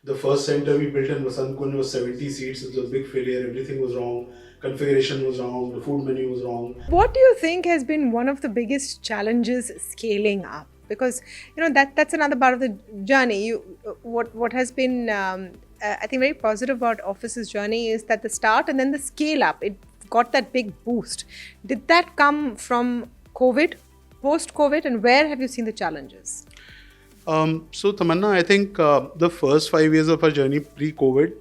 The first center we built in Vasant Kunj was 70 seats. It was a big failure. Everything was wrong. Configuration was wrong. The food menu was wrong. What do you think has been one of the biggest challenges scaling up? Because that's another part of the journey. What has been I think very positive about Office's journey is that the start and then the scale up. It got that big boost. Did that come from COVID, post COVID, and where have you seen the challenges? So Tamanna, I think the first 5 years of our journey pre-COVID,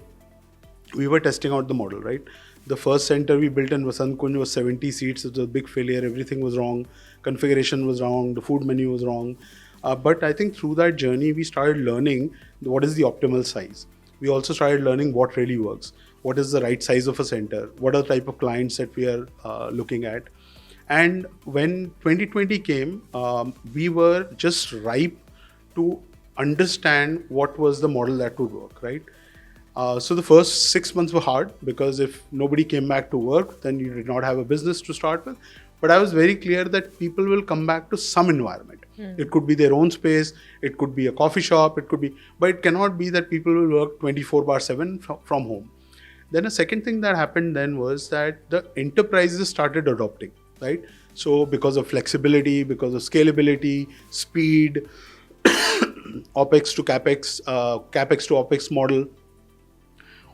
we were testing out the model, right? The first center we built in Vasant Kunj was 70 seats. It was a big failure. Everything was wrong. Configuration was wrong. The food menu was wrong. But I think through that journey, we started learning what is the optimal size. We also started learning what really works. What is the right size of a center? What are the type of clients that we are looking at? And when 2020 came, we were just ripe to understand what was the model that would work, right? So the first 6 months were hard because if nobody came back to work, then you did not have a business to start with. But I was very clear that people will come back to some environment. It could be their own space, it could be a coffee shop, but it cannot be that people will work 24/7 from home. Then a second thing that happened then was that the enterprises started adopting, right? So because of flexibility, because of scalability, speed, OPEX to CAPEX, CAPEX to OPEX model,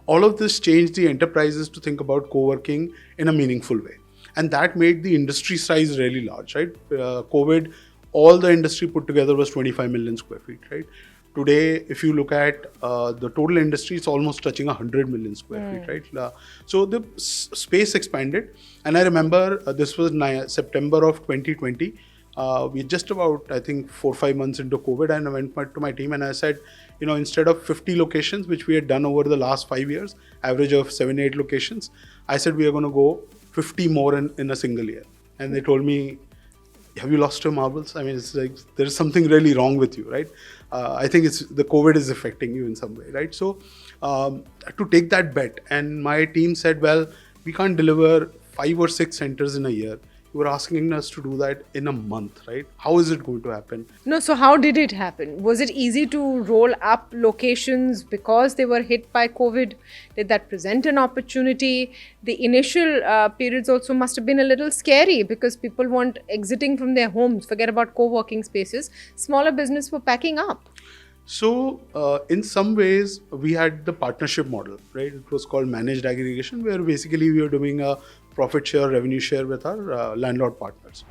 all of this changed the enterprises to think about co-working in a meaningful way. And that made the industry size really large, right? COVID, all the industry put together was 25 million square feet, right? Today, if you look at the total industry, it's almost touching 100 million square feet, right? So the space expanded. And I remember this was September of 2020. We just about, I think, 4-5 months into COVID, and I went to my team and I said, instead of 50 locations, which we had done over the last 5 years, average of 7-8 locations, I said, we are going to go 50 more in a single year. And they told me, have you lost your marbles? I mean, it's like, there's something really wrong with you, right? I think the COVID is affecting you in some way, right? So to take that bet, and my team said, well, we can't deliver 5 or 6 centers in a year. You were asking us to do that in a month, right? How is it going to happen? No, so how did it happen? Was it easy to roll up locations because they were hit by COVID? Did that present an opportunity? The initial periods also must have been a little scary because people weren't exiting from their homes. Forget about co-working spaces. Smaller business were packing up. So in some ways, we had the partnership model, right? It was called managed aggregation, where basically we were doing a profit share, revenue share with our landlord partners.